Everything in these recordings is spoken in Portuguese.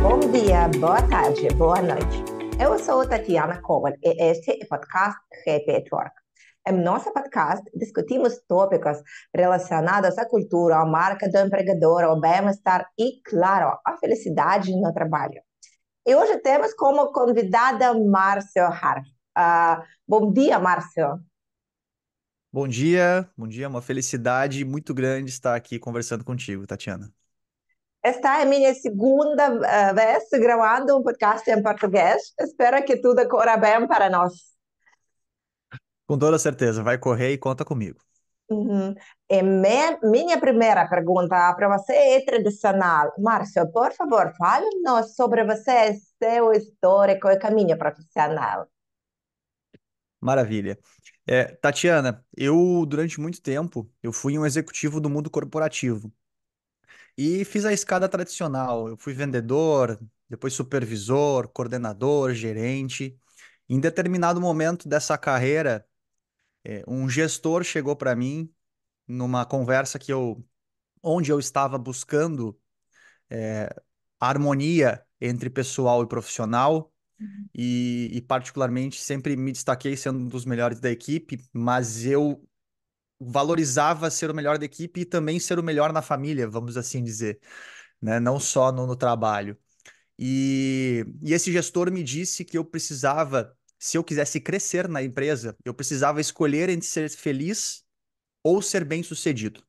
Bom dia, boa tarde, boa noite. Eu sou Tatiana Cohen e este é o podcast Happy at Work. Em nosso podcast, discutimos tópicos relacionados à cultura, à marca do empregador, ao bem-estar e, claro, à felicidade no trabalho. E hoje temos como convidada Márcio Harf. Bom dia, Márcio. Bom dia, uma felicidade muito grande estar aqui conversando contigo, Tatiana. Esta é a minha segunda vez gravando um podcast em português. Espero que tudo corra bem para nós. Com toda certeza, vai correr e conta comigo. Uhum. Minha primeira pergunta para você é tradicional. Márcio, por favor, fale-nos sobre você, seu histórico e caminho profissional. Maravilha. Tatiana, eu durante muito tempo eu fui um executivo do mundo corporativo e fiz a escada tradicional. Eu fui vendedor, depois supervisor, coordenador, gerente. Em determinado momento dessa carreira, um gestor chegou para mim numa conversa onde eu estava buscando harmonia entre pessoal e profissional e particularmente sempre me destaquei sendo um dos melhores da equipe, mas eu valorizava ser o melhor da equipe e também ser o melhor na família, vamos assim dizer, né? Não só no trabalho. E esse gestor me disse que eu precisava, se eu quisesse crescer na empresa, eu precisava escolher entre ser feliz ou ser bem-sucedido.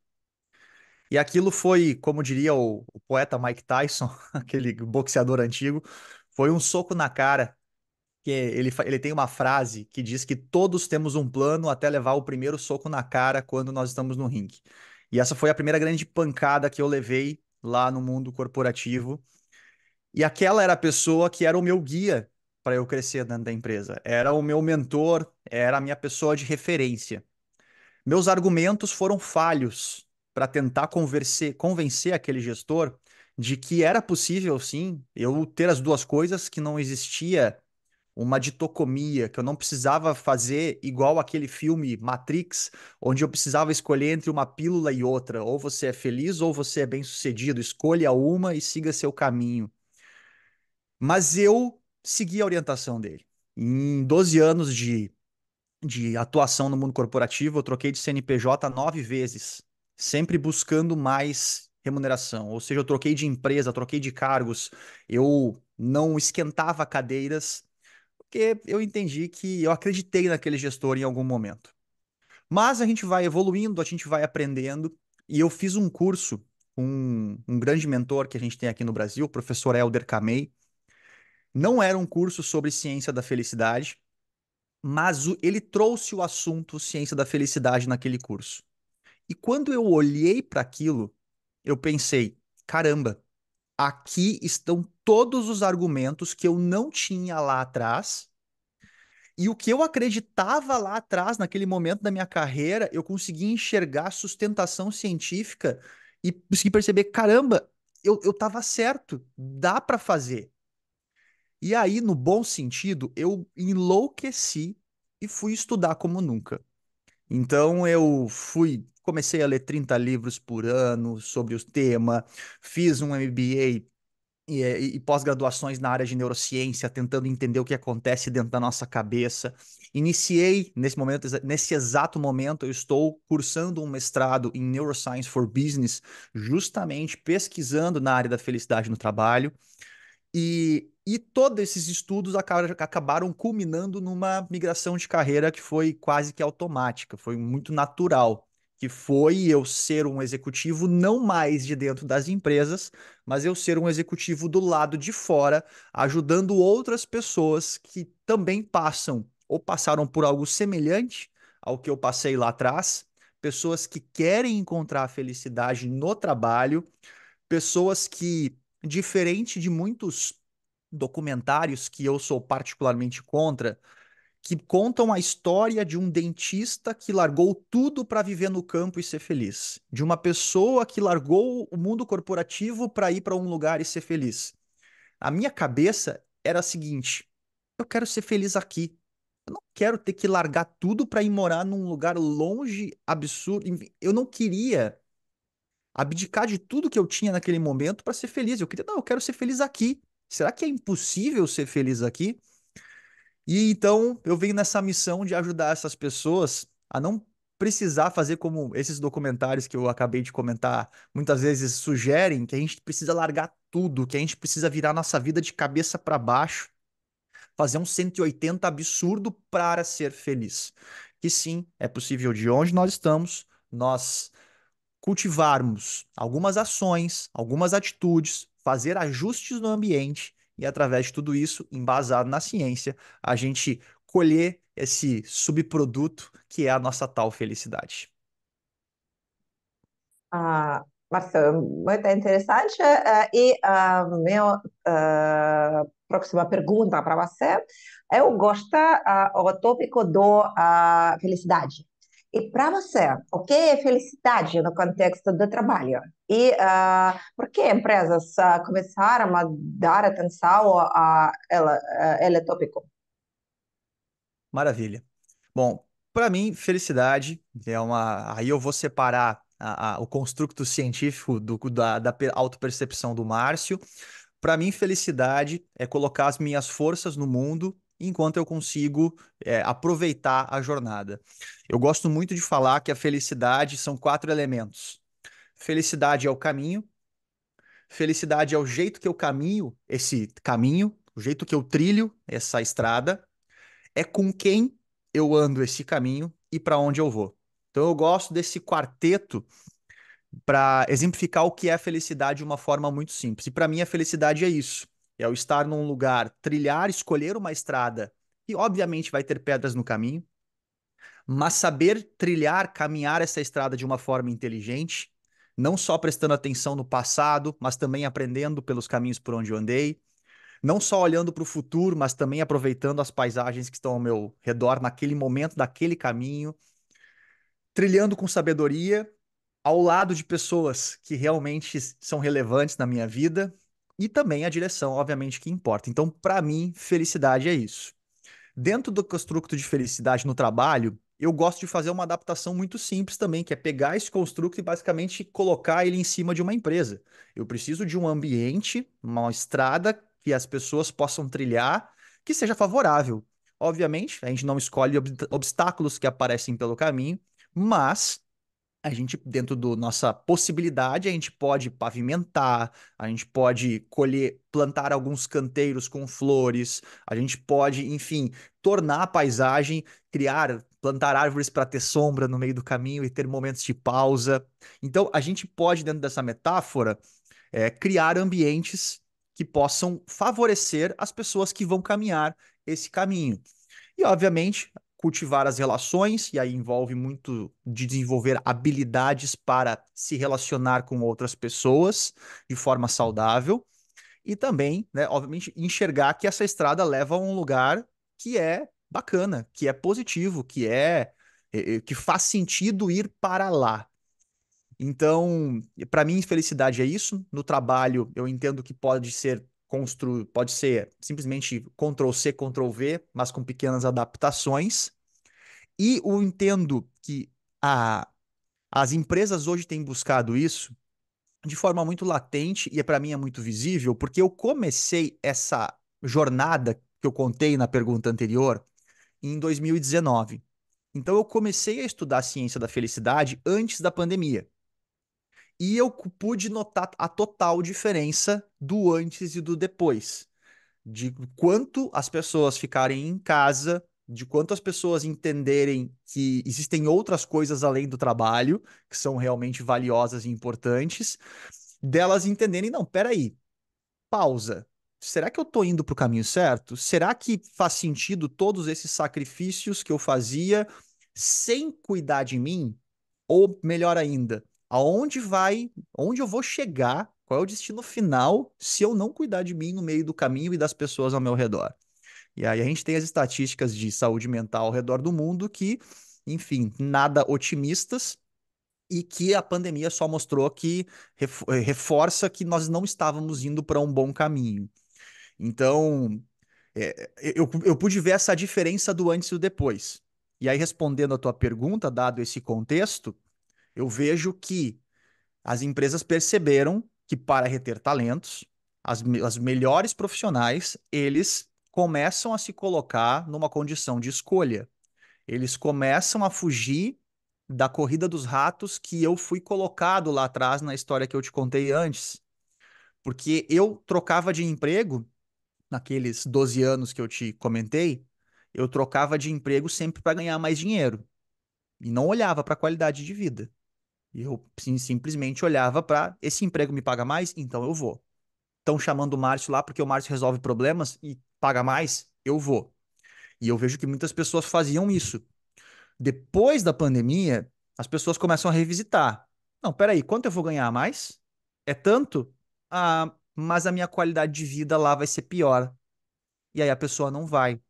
E aquilo foi, como diria o poeta Mike Tyson, aquele boxeador antigo, foi um soco na cara que ele tem uma frase que diz que todos temos um plano até levar o primeiro soco na cara quando nós estamos no ringue. E essa foi a primeira grande pancada que eu levei lá no mundo corporativo. E aquela era a pessoa que era o meu guia para eu crescer dentro da empresa. Era o meu mentor, era a minha pessoa de referência. Meus argumentos foram falhos para tentar convencer aquele gestor de que era possível, sim, eu ter as duas coisas, que não existia uma dicotomia, que eu não precisava fazer igual aquele filme Matrix, onde eu precisava escolher entre uma pílula e outra. Ou você é feliz ou você é bem-sucedido. Escolha uma e siga seu caminho. Mas eu segui a orientação dele. Em 12 anos de atuação no mundo corporativo, eu troquei de CNPJ 9 vezes, sempre buscando mais remuneração. Ou seja, eu troquei de empresa, troquei de cargos, eu não esquentava cadeiras porque eu entendi que eu acreditei naquele gestor em algum momento. Mas a gente vai evoluindo, a gente vai aprendendo, e eu fiz um curso com um grande mentor que a gente tem aqui no Brasil, o professor Helder Camei. Não era um curso sobre ciência da felicidade, mas ele trouxe o assunto ciência da felicidade naquele curso. E quando eu olhei para aquilo, eu pensei: caramba, aqui estão todos os argumentos que eu não tinha lá atrás. E o que eu acreditava lá atrás, naquele momento da minha carreira, eu consegui enxergar sustentação científica e consegui perceber, caramba, eu tava certo, dá para fazer. E aí, no bom sentido, eu enlouqueci e fui estudar como nunca. Então comecei a ler 30 livros por ano sobre o tema, fiz um MBA e pós-graduações na área de neurociência, tentando entender o que acontece dentro da nossa cabeça. Iniciei nesse momento, nesse exato momento, eu estou cursando um mestrado em Neuroscience for Business, justamente pesquisando na área da felicidade no trabalho. E todos esses estudos acabaram culminando numa migração de carreira que foi quase que automática, foi muito natural, que foi eu ser um executivo não mais de dentro das empresas, mas eu ser um executivo do lado de fora, ajudando outras pessoas que também passam ou passaram por algo semelhante ao que eu passei lá atrás, pessoas que querem encontrar a felicidade no trabalho, pessoas que, diferente de muitos documentários que eu sou particularmente contra, que contam a história de um dentista que largou tudo para viver no campo e ser feliz, de uma pessoa que largou o mundo corporativo para ir para um lugar e ser feliz. A minha cabeça era a seguinte: eu quero ser feliz aqui. Eu não quero ter que largar tudo para ir morar num lugar longe, absurdo. Enfim, eu não queria abdicar de tudo que eu tinha naquele momento para ser feliz. Eu queria, não, eu quero ser feliz aqui. Será que é impossível ser feliz aqui? E então eu venho nessa missão de ajudar essas pessoas a não precisar fazer como esses documentários que eu acabei de comentar, muitas vezes sugerem que a gente precisa largar tudo, que a gente precisa virar nossa vida de cabeça para baixo, fazer um 180 absurdo para ser feliz. Que sim, é possível de onde nós estamos, nós cultivarmos algumas ações, algumas atitudes, fazer ajustes no ambiente e, através de tudo isso, embasado na ciência, a gente colher esse subproduto que é a nossa tal felicidade. Marcelo, muito interessante. E a minha próxima pergunta para você, eu gosto do tópico da felicidade. E para você, o que é felicidade no contexto do trabalho? E por que empresas começaram a dar atenção a ele tópico? Maravilha. Bom, para mim, felicidade é uma. Aí eu vou separar o construto científico da autopercepção do Márcio. Para mim, felicidade é colocar as minhas forças no mundo enquanto eu consigo aproveitar a jornada. Eu gosto muito de falar que a felicidade são quatro elementos. Felicidade é o caminho, felicidade é o jeito que eu caminho esse caminho, o jeito que eu trilho essa estrada, é com quem eu ando esse caminho e para onde eu vou. Então eu gosto desse quarteto para exemplificar o que é a felicidade de uma forma muito simples. E para mim a felicidade é isso. É o estar num lugar, trilhar, escolher uma estrada que obviamente vai ter pedras no caminho, mas saber trilhar, caminhar essa estrada de uma forma inteligente, não só prestando atenção no passado, mas também aprendendo pelos caminhos por onde eu andei, não só olhando para o futuro, mas também aproveitando as paisagens que estão ao meu redor naquele momento, daquele caminho, trilhando com sabedoria, ao lado de pessoas que realmente são relevantes na minha vida e também a direção, obviamente, que importa. Então, para mim, felicidade é isso. Dentro do construto de felicidade no trabalho, eu gosto de fazer uma adaptação muito simples também, que é pegar esse construto e basicamente colocar ele em cima de uma empresa. Eu preciso de um ambiente, uma estrada que as pessoas possam trilhar, que seja favorável. Obviamente, a gente não escolhe obstáculos que aparecem pelo caminho, mas a gente, dentro da nossa possibilidade, a gente pode pavimentar, a gente pode colher, plantar alguns canteiros com flores, a gente pode, enfim, tornar a paisagem, criar, plantar árvores para ter sombra no meio do caminho e ter momentos de pausa. Então, a gente pode, dentro dessa metáfora, criar ambientes que possam favorecer as pessoas que vão caminhar esse caminho. E, obviamente, cultivar as relações, e aí envolve muito de desenvolver habilidades para se relacionar com outras pessoas de forma saudável. E também, né, obviamente, enxergar que essa estrada leva a um lugar que é bacana, que é positivo, que faz sentido ir para lá. Então, para mim, felicidade é isso. No trabalho, eu entendo que pode ser simplesmente Ctrl C, Ctrl V, mas com pequenas adaptações. E eu entendo que a, as empresas hoje têm buscado isso de forma muito latente e para mim é muito visível, porque eu comecei essa jornada que eu contei na pergunta anterior em 2019. Então eu comecei a estudar a ciência da felicidade antes da pandemia. E eu pude notar a total diferença do antes e do depois, de quanto as pessoas ficarem em casa, de quanto as pessoas entenderem que existem outras coisas além do trabalho, que são realmente valiosas e importantes, delas entenderem, não, peraí, pausa. Será que eu estou indo para o caminho certo? Será que faz sentido todos esses sacrifícios que eu fazia sem cuidar de mim? Ou melhor ainda, onde eu vou chegar? Qual é o destino final se eu não cuidar de mim no meio do caminho e das pessoas ao meu redor? E aí a gente tem as estatísticas de saúde mental ao redor do mundo que, enfim, nada otimistas e que a pandemia só mostrou que reforça que nós não estávamos indo para um bom caminho. Então, eu pude ver essa diferença do antes e do depois. E aí, respondendo a tua pergunta, dado esse contexto, eu vejo que as empresas perceberam que para reter talentos, as melhores profissionais, eles começam a se colocar numa condição de escolha. Eles começam a fugir da corrida dos ratos que eu fui colocado lá atrás na história que eu te contei antes. Porque eu trocava de emprego, naqueles 12 anos que eu te comentei, eu trocava de emprego sempre para ganhar mais dinheiro. E não olhava para a qualidade de vida. Eu simplesmente olhava para esse emprego me paga mais, então eu vou. Estão chamando o Márcio lá porque o Márcio resolve problemas e paga mais, eu vou. E eu vejo que muitas pessoas faziam isso. Depois da pandemia, as pessoas começam a revisitar. Não, peraí, quanto eu vou ganhar a mais? É tanto? Ah, mas a minha qualidade de vida lá vai ser pior. E aí a pessoa não vai.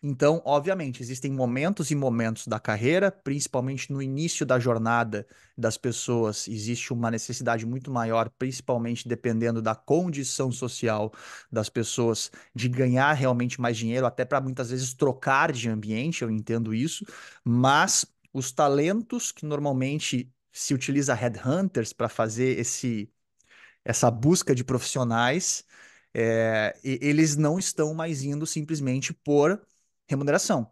Então, obviamente, existem momentos e momentos da carreira, principalmente no início da jornada das pessoas, existe uma necessidade muito maior, principalmente dependendo da condição social das pessoas, de ganhar realmente mais dinheiro, até para muitas vezes trocar de ambiente, eu entendo isso, mas os talentos que normalmente se utiliza headhunters para fazer essa busca de profissionais, eles não estão mais indo simplesmente por remuneração,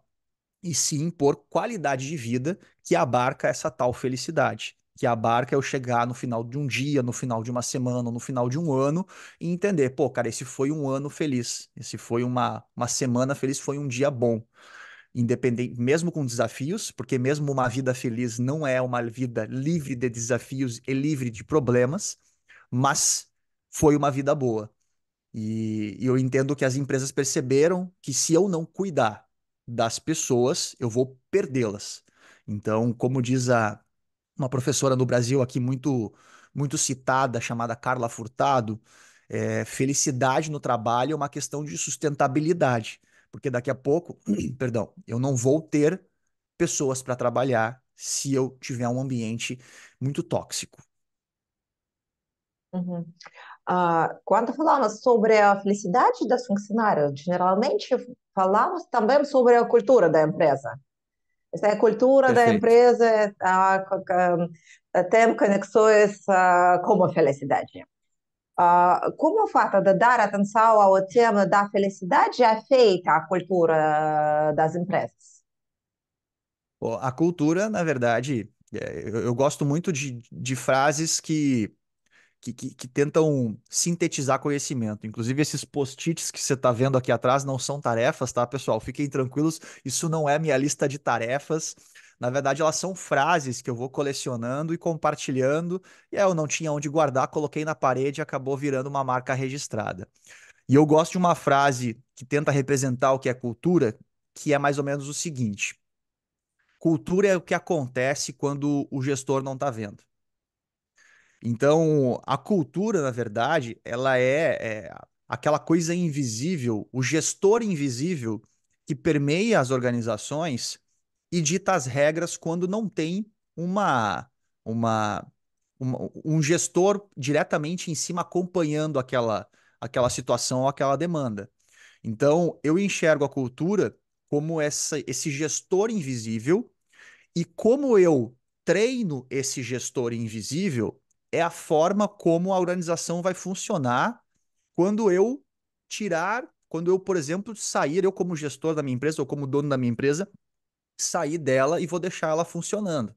e sim por qualidade de vida que abarca essa tal felicidade. Que abarca eu chegar no final de um dia, no final de uma semana, no final de um ano e entender, pô, cara, esse foi um ano feliz, esse foi uma semana feliz, foi um dia bom. Independente, mesmo com desafios, porque mesmo uma vida feliz não é uma vida livre de desafios e livre de problemas, mas foi uma vida boa. E eu entendo que as empresas perceberam que se eu não cuidar das pessoas, eu vou perdê-las. Então, como diz uma professora no Brasil aqui muito citada, chamada Carla Furtado, felicidade no trabalho é uma questão de sustentabilidade, porque daqui a pouco, perdão, eu não vou ter pessoas para trabalhar se eu tiver um ambiente muito tóxico. Uhum. Quando falamos sobre a felicidade das funcionários, geralmente falamos também sobre a cultura da empresa. Essa é a cultura da Perfeito. empresa, tem conexões com a felicidade. Como o fato de dar atenção ao tema da felicidade afeta a cultura das empresas? Pô, a cultura, na verdade, eu gosto muito de frases que tentam sintetizar conhecimento. Inclusive, esses post-its que você está vendo aqui atrás não são tarefas, tá, pessoal? Fiquem tranquilos, isso não é minha lista de tarefas. Na verdade, elas são frases que eu vou colecionando e compartilhando. E aí eu não tinha onde guardar, coloquei na parede e acabou virando uma marca registrada. E eu gosto de uma frase que tenta representar o que é cultura, que é mais ou menos o seguinte: cultura é o que acontece quando o gestor não está vendo. Então, a cultura, na verdade, ela é aquela coisa invisível, o gestor invisível que permeia as organizações e dita as regras quando não tem uma, um gestor diretamente em cima acompanhando aquela situação ou aquela demanda. Então, eu enxergo a cultura como esse gestor invisível e como eu treino esse gestor invisível, é a forma como a organização vai funcionar quando eu quando eu, por exemplo, sair, eu como gestor da minha empresa ou como dono da minha empresa, sair dela e vou deixar ela funcionando.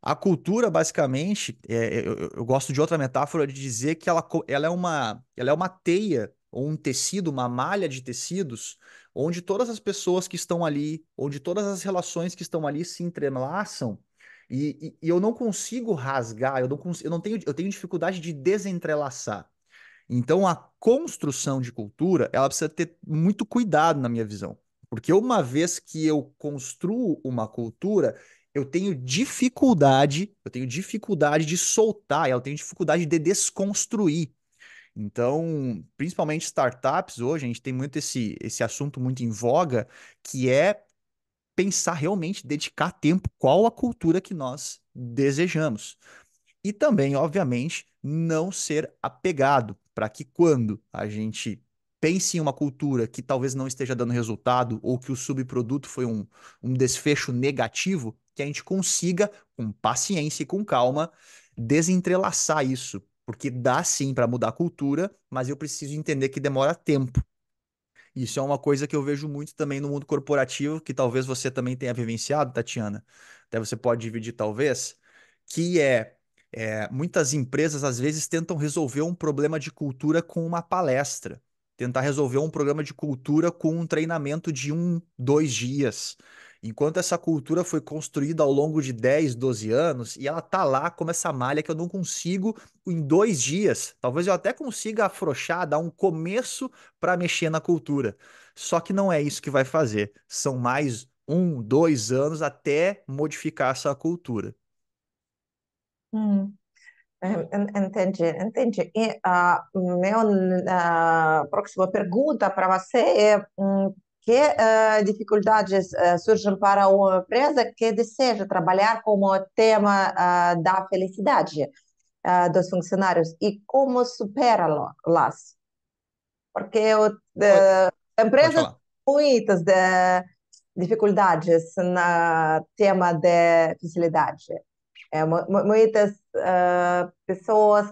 A cultura, basicamente, eu gosto de outra metáfora de dizer que ela é uma teia ou um tecido, uma malha de tecidos, onde todas as pessoas que estão ali, onde todas as relações que estão ali se entrelaçam, e eu não consigo rasgar, eu tenho dificuldade de desentrelaçar. Então, a construção de cultura, ela precisa ter muito cuidado na minha visão. Porque uma vez que eu construo uma cultura, eu tenho dificuldade de soltar, eu tenho dificuldade de desconstruir. Então, principalmente startups hoje, a gente tem muito esse assunto muito em voga, que é pensar realmente, dedicar tempo qual a cultura que nós desejamos. E também, obviamente, não ser apegado, para que quando a gente pense em uma cultura que talvez não esteja dando resultado ou que o subproduto foi um desfecho negativo, que a gente consiga, com paciência e com calma, desentrelaçar isso. Porque dá sim para mudar a cultura, mas eu preciso entender que demora tempo. Isso é uma coisa que eu vejo muito também no mundo corporativo, que talvez você também tenha vivenciado, Tatiana. Até você pode dividir, talvez, que muitas empresas às vezes tentam resolver um problema de cultura com uma palestra, tentar resolver um problema de cultura com um treinamento de 1, 2 dias. Enquanto essa cultura foi construída ao longo de 10, 12 anos, e ela tá lá como essa malha que eu não consigo em 2 dias. Talvez eu até consiga afrouxar, dar um começo para mexer na cultura. Só que não é isso que vai fazer. São mais 1, 2 anos até modificar essa cultura. Hum. Entendi, entendi. E a minha próxima pergunta para você é que dificuldades surgem para uma empresa que deseja trabalhar como tema da felicidade dos funcionários e como superá-las? Porque Pode, pode empresas falar. têm muitas dificuldades no tema de facilidade. Muitas pessoas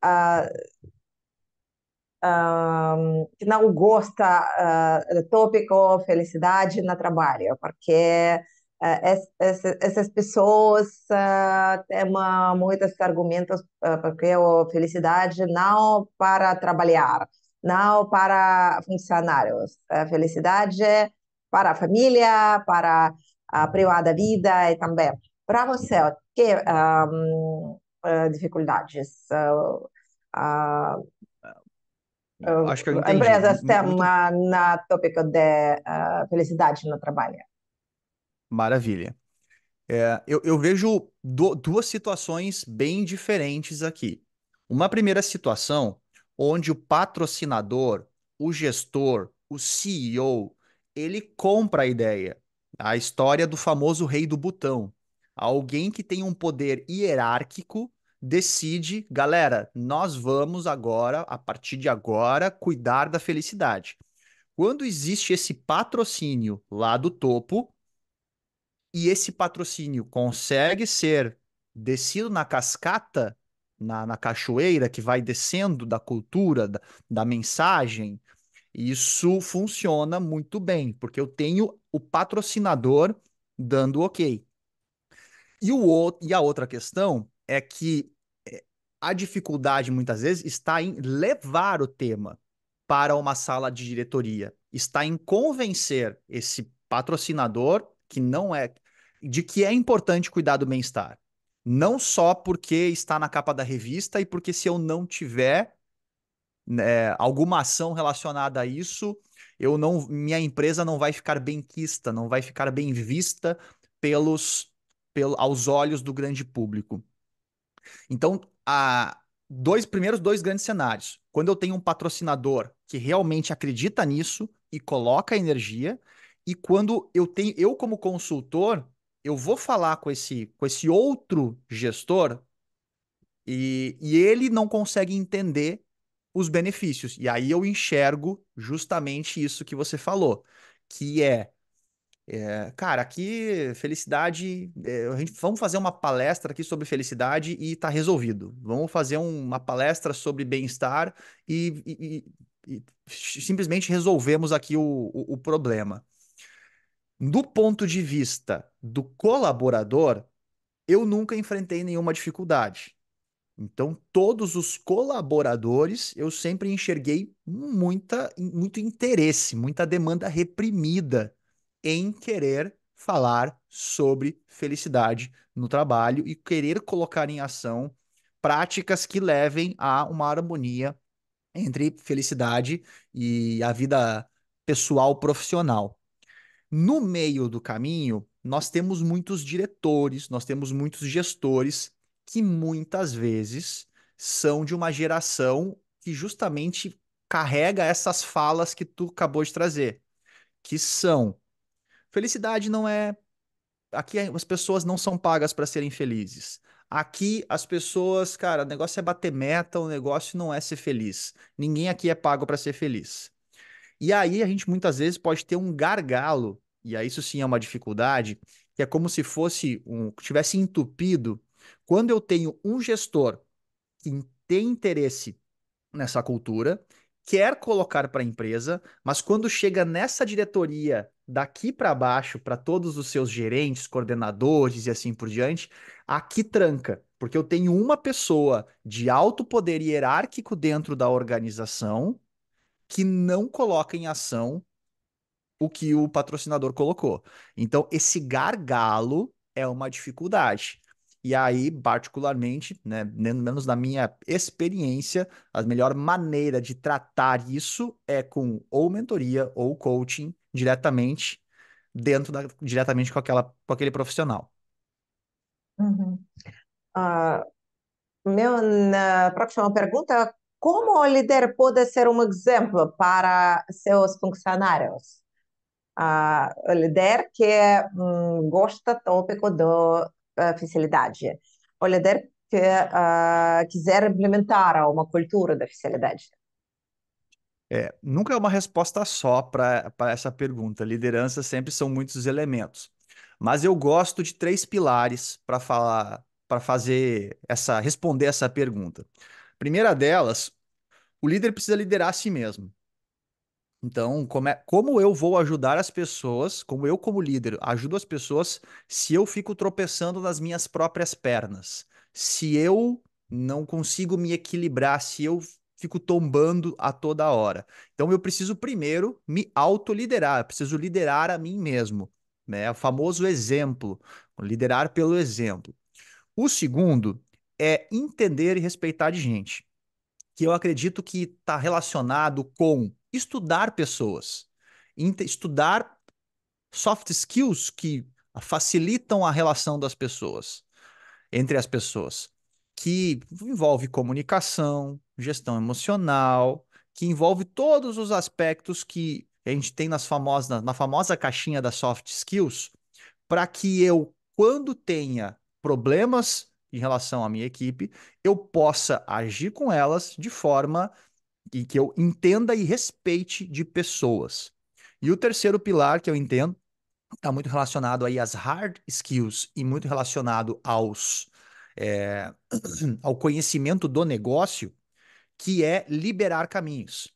ah, que não gostam do tópico felicidade no trabalho, porque essas pessoas têm muitos argumentos porque a felicidade não para trabalhar, não para funcionários, a felicidade para a família, para a privada vida e também para você, que dificuldades Acho que eu entendi. empresas têm na tópico de felicidade no trabalho. Maravilha. Eu vejo duas situações bem diferentes aqui. Uma primeira situação, onde o patrocinador, o gestor, o CEO, ele compra a ideia. A história do famoso rei do botão. Alguém que tem um poder hierárquico decide, galera, nós vamos agora, a partir de agora, cuidar da felicidade. Quando existe esse patrocínio lá do topo, e esse patrocínio consegue ser descido na cascata, na cachoeira que vai descendo da cultura, da mensagem, isso funciona muito bem, porque eu tenho o patrocinador dando ok. E a outra questão é que a dificuldade muitas vezes está em levar o tema para uma sala de diretoria, está em convencer esse patrocinador que não é de que é importante cuidar do bem-estar. Não só porque está na capa da revista e porque se eu não tiver alguma ação relacionada a isso, minha empresa não vai ficar bem quista, não vai ficar bem vista aos olhos do grande público. Então, primeiros dois grandes cenários. Quando eu tenho um patrocinador que realmente acredita nisso e coloca energia, e quando eu como consultor, eu vou falar com esse outro gestor e ele não consegue entender os benefícios. E aí eu enxergo justamente isso que você falou, que cara, aqui felicidade, vamos fazer uma palestra aqui sobre felicidade e tá resolvido. Vamos fazer uma palestra sobre bem-estar e simplesmente resolvemos aqui o problema. Do ponto de vista do colaborador, eu nunca enfrentei nenhuma dificuldade. Então, todos os colaboradores, eu sempre enxerguei muito interesse, muita demanda reprimida em querer falar sobre felicidade no trabalho e querer colocar em ação práticas que levem a uma harmonia entre felicidade e a vida pessoal profissional. No meio do caminho, nós temos muitos diretores, nós temos muitos gestores que muitas vezes são de uma geração que justamente carrega essas falas que tu acabou de trazer, que são: felicidade não é. Aqui as pessoas não são pagas para serem felizes. Aqui as pessoas, cara, o negócio é bater meta, o negócio não é ser feliz. Ninguém aqui é pago para ser feliz. E aí a gente muitas vezes pode ter um gargalo, e aí isso sim é uma dificuldade, que é como se fosse tivesse entupido. Quando eu tenho um gestor que tem interesse nessa cultura, quer colocar para a empresa, mas quando chega nessa diretoria daqui para baixo, para todos os seus gerentes, coordenadores e assim por diante, aqui tranca, porque eu tenho uma pessoa de alto poder hierárquico dentro da organização que não coloca em ação o que o patrocinador colocou. Então, esse gargalo é uma dificuldade. E aí, particularmente, né, menos na minha experiência, a melhor maneira de tratar isso é com ou mentoria ou coaching diretamente diretamente com aquele profissional. Uhum. Ah, minha próxima pergunta: como o líder pode ser um exemplo para seus funcionários? O líder que gosta tópico da fiscalidade. O líder que quiser implementar uma cultura da fiscalidade. Nunca é uma resposta só para essa pergunta. Liderança sempre são muitos elementos. Mas eu gosto de três pilares para fazer responder essa pergunta. Primeira delas, o líder precisa liderar a si mesmo. Então, como eu vou ajudar as pessoas, como eu, como líder, ajudo as pessoas se eu fico tropeçando nas minhas próprias pernas, se eu não consigo me equilibrar, se eu fico tombando a toda hora. Então, eu preciso primeiro me autoliderar, eu preciso liderar a mim mesmo, né? O famoso exemplo, liderar pelo exemplo. O segundo é entender e respeitar de gente, que eu acredito que está relacionado com estudar pessoas, estudar soft skills que facilitam a relação das pessoas, entre as pessoas, que envolve comunicação, gestão emocional, que envolve todos os aspectos que a gente tem na famosa caixinha das soft skills, para que eu, quando tenha problemas em relação à minha equipe, eu possa agir com elas de forma e que eu entenda e respeite de pessoas. E o terceiro pilar que eu entendo está muito relacionado aí às hard skills e muito relacionado é, ao conhecimento do negócio, que é liberar caminhos.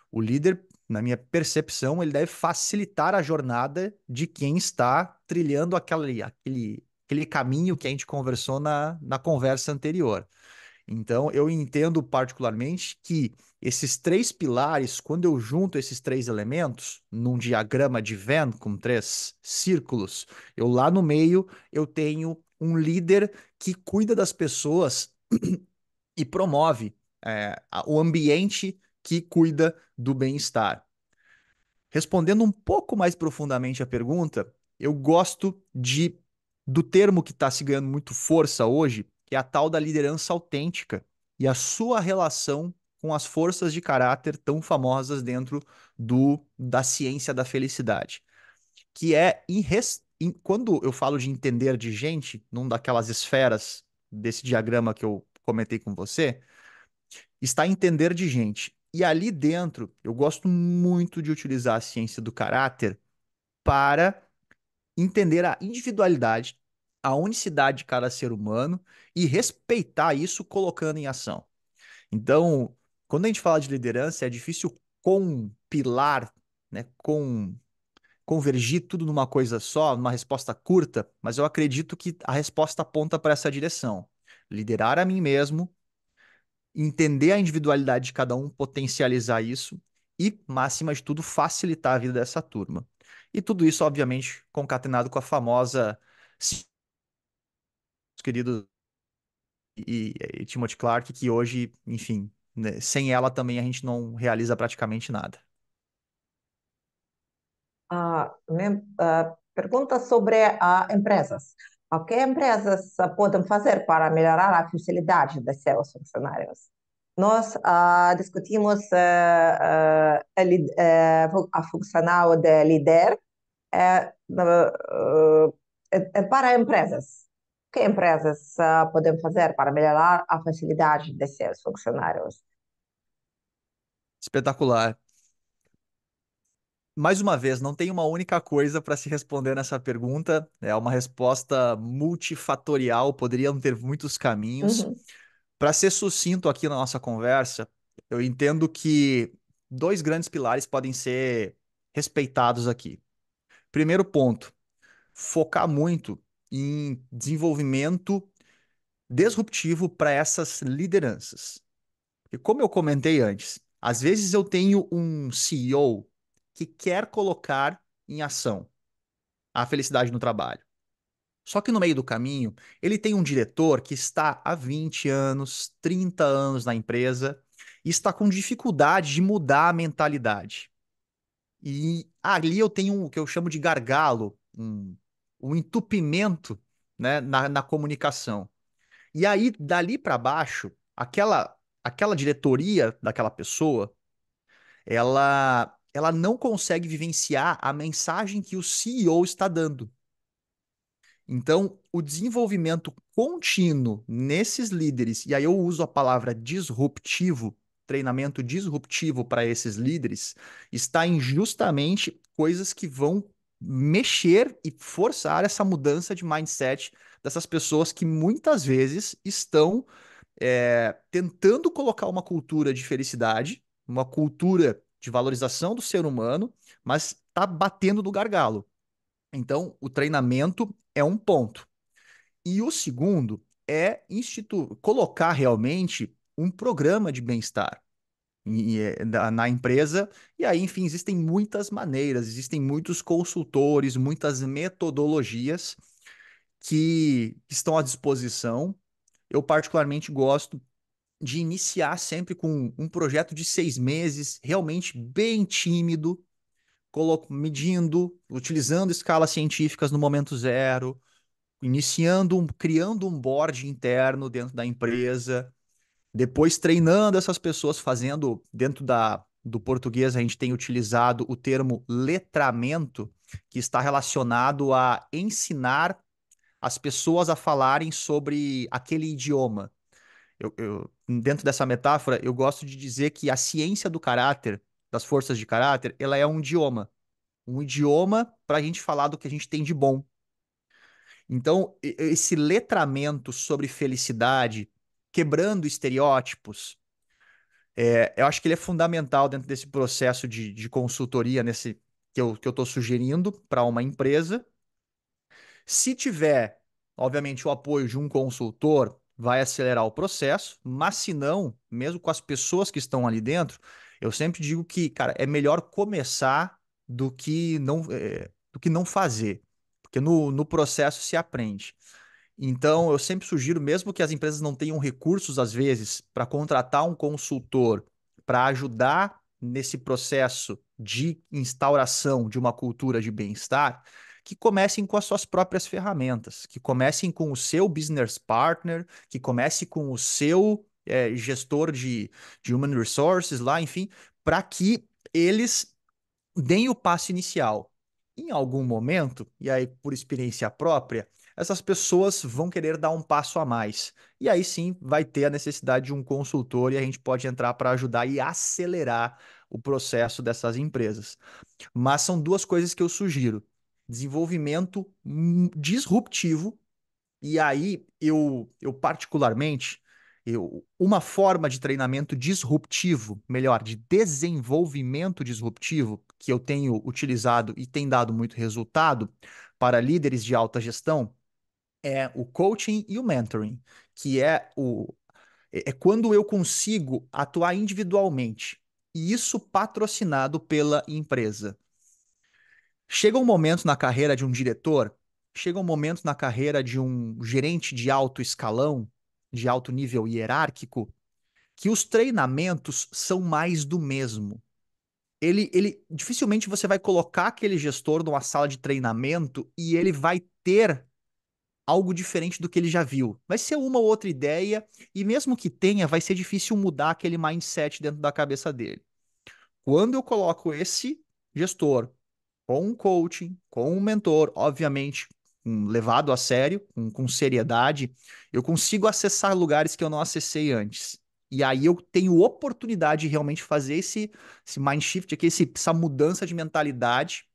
O líder, na minha percepção, ele deve facilitar a jornada de quem está trilhando aquele caminho que a gente conversou na conversa anterior. Então, eu entendo particularmente que esses três pilares, quando eu junto esses três elementos num diagrama de Venn com três círculos, eu lá no meio eu tenho um líder que cuida das pessoas e promove o ambiente que cuida do bem-estar. Respondendo um pouco mais profundamente a pergunta, eu gosto do termo que está se ganhando muito força hoje, que é a tal da liderança autêntica e a sua relação com as forças de caráter tão famosas dentro da ciência da felicidade, que é quando eu falo de entender de gente, num daquelas esferas desse diagrama que eu comentei com você, está entender de gente. E ali dentro, eu gosto muito de utilizar a ciência do caráter para entender a individualidade, a unicidade de cada ser humano e respeitar isso colocando em ação. Então, quando a gente fala de liderança, é difícil compilar, né, convergir tudo numa coisa só, numa resposta curta, mas eu acredito que a resposta aponta para essa direção. Liderar a mim mesmo, entender a individualidade de cada um, potencializar isso e, máxima de tudo, facilitar a vida dessa turma. E tudo isso, obviamente, concatenado com a famosa querido e Timothy Clark, que hoje, enfim, né, sem ela também a gente não realiza praticamente nada. Pergunta sobre empresas. O que empresas podem fazer para melhorar a funcionalidade de seus funcionários? Nós discutimos a funcional de líder para empresas. O que empresas podem fazer para melhorar a facilidade de seus funcionários? Espetacular. Mais uma vez, não tem uma única coisa para se responder nessa pergunta. É uma resposta multifatorial, poderiam ter muitos caminhos. Uhum. Para ser sucinto aqui na nossa conversa, eu entendo que dois grandes pilares podem ser respeitados aqui. Primeiro ponto, focar muito em desenvolvimento disruptivo para essas lideranças. E como eu comentei antes, às vezes eu tenho um CEO que quer colocar em ação a felicidade no trabalho. Só que no meio do caminho, ele tem um diretor que está há 20 anos, 30 anos na empresa e está com dificuldade de mudar a mentalidade. E ali eu tenho o que eu chamo de gargalo, um entupimento, né, na comunicação. E aí, dali para baixo, aquela diretoria daquela pessoa, ela não consegue vivenciar a mensagem que o CEO está dando. Então, o desenvolvimento contínuo nesses líderes, e aí eu uso a palavra disruptivo, treinamento disruptivo para esses líderes, está em justamente coisas que vão mexer e forçar essa mudança de mindset dessas pessoas que muitas vezes estão tentando colocar uma cultura de felicidade, uma cultura de valorização do ser humano, mas está batendo no gargalo. Então, o treinamento é um ponto. E o segundo é colocar realmente um programa de bem-estar na empresa. E aí, enfim, existem muitas maneiras, existem muitos consultores, muitas metodologias que estão à disposição. Eu particularmente gosto de iniciar sempre com um projeto de 6 meses, realmente bem tímido, medindo, utilizando escalas científicas no momento zero, criando um board interno dentro da empresa, depois treinando essas pessoas, fazendo dentro do português, a gente tem utilizado o termo letramento, que está relacionado a ensinar as pessoas a falarem sobre aquele idioma. Dentro dessa metáfora, eu gosto de dizer que a ciência do caráter, das forças de caráter, ela é um idioma para a gente falar do que a gente tem de bom. Então, esse letramento sobre felicidade, quebrando estereótipos, eu acho que ele é fundamental dentro desse processo de consultoria que eu estou sugerindo para uma empresa. Se tiver, obviamente, o apoio de um consultor, vai acelerar o processo, mas se não, mesmo com as pessoas que estão ali dentro, eu sempre digo que, cara, é melhor começar do que não fazer, porque no processo se aprende. Então, eu sempre sugiro, mesmo que as empresas não tenham recursos, às vezes, para contratar um consultor para ajudar nesse processo de instauração de uma cultura de bem-estar, que comecem com as suas próprias ferramentas, que comecem com o seu business partner, que comece com o seu gestor de human resources lá, enfim, para que eles deem o passo inicial. Em algum momento, e aí por experiência própria, essas pessoas vão querer dar um passo a mais. E aí sim vai ter a necessidade de um consultor e a gente pode entrar para ajudar e acelerar o processo dessas empresas. Mas são duas coisas que eu sugiro: desenvolvimento disruptivo, e aí eu particularmente, uma forma de treinamento disruptivo, melhor, de desenvolvimento disruptivo, que eu tenho utilizado e tem dado muito resultado para líderes de alta gestão, é o coaching e o mentoring, que é quando eu consigo atuar individualmente, e isso patrocinado pela empresa. Chega um momento na carreira de um diretor, chega um momento na carreira de um gerente de alto escalão, de alto nível hierárquico, que os treinamentos são mais do mesmo. Ele dificilmente você vai colocar aquele gestor numa sala de treinamento e ele vai ter algo diferente do que ele já viu. Vai ser uma ou outra ideia, e mesmo que tenha, vai ser difícil mudar aquele mindset dentro da cabeça dele. Quando eu coloco esse gestor com um coaching, com um mentor, obviamente, levado a sério, com seriedade, eu consigo acessar lugares que eu não acessei antes. E aí eu tenho oportunidade de realmente fazer esse mind shift, essa mudança de mentalidade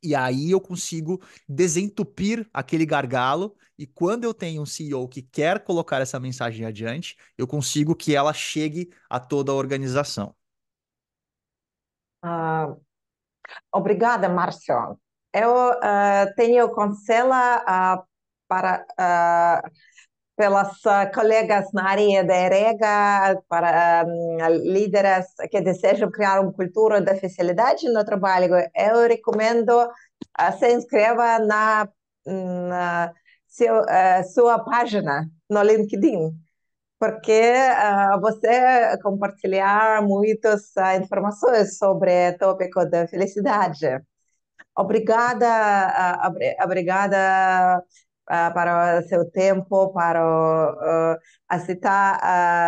E aí eu consigo desentupir aquele gargalo. E quando eu tenho um CEO que quer colocar essa mensagem adiante, eu consigo que ela chegue a toda a organização. Ah, obrigada, Márcio. Eu tenho conselho para pelas colegas na área da EREGA, para líderes que desejam criar uma cultura de felicidade no trabalho. Eu recomendo se inscreva na sua página no LinkedIn, porque você compartilhar muitas informações sobre o tópico da felicidade. Obrigada, obrigada para o seu tempo, para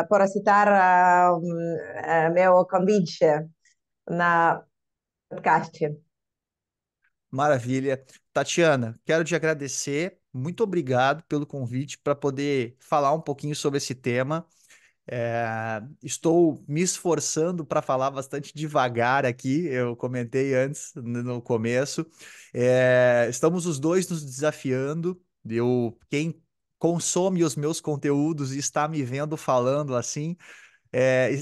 por aceitar meu convite na podcast. Maravilha. Tatiana, quero te agradecer. Muito obrigado pelo convite para poder falar um pouquinho sobre esse tema. Estou me esforçando para falar bastante devagar aqui, eu comentei antes, no começo. Estamos os dois nos desafiando. Quem consome os meus conteúdos e está me vendo falando assim,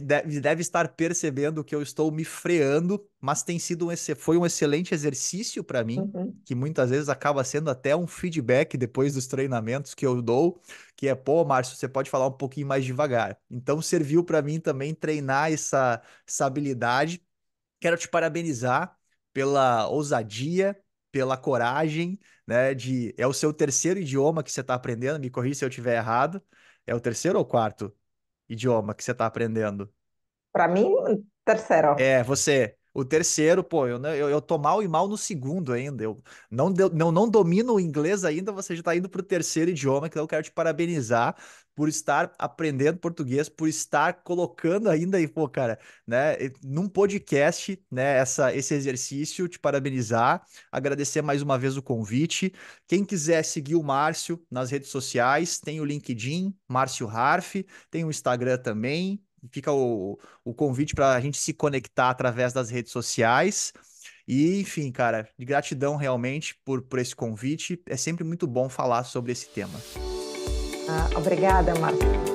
deve estar percebendo que eu estou me freando, mas tem sido foi um excelente exercício para mim, Uhum. que muitas vezes acaba sendo até um feedback depois dos treinamentos que eu dou, que é, pô, Márcio, você pode falar um pouquinho mais devagar. Então serviu para mim também treinar essa habilidade. Quero te parabenizar pela ousadia, pela coragem, né, é o seu terceiro idioma que você está aprendendo, me corrija se eu estiver errado. É o terceiro ou quarto idioma que você está aprendendo? Para mim, terceiro. Você. O terceiro, pô, eu tô mal e mal no segundo ainda. Eu não domino o inglês ainda, você já tá indo pro terceiro idioma, então eu quero te parabenizar por estar aprendendo português, por estar colocando ainda aí, pô, cara, né, num podcast, né, esse exercício, te parabenizar, agradecer mais uma vez o convite. Quem quiser seguir o Márcio nas redes sociais, tem o LinkedIn, Márcio Harf, tem o Instagram também. Fica o convite para a gente se conectar através das redes sociais. E, enfim, cara, de gratidão realmente por esse convite. É sempre muito bom falar sobre esse tema. Obrigada, Marcia.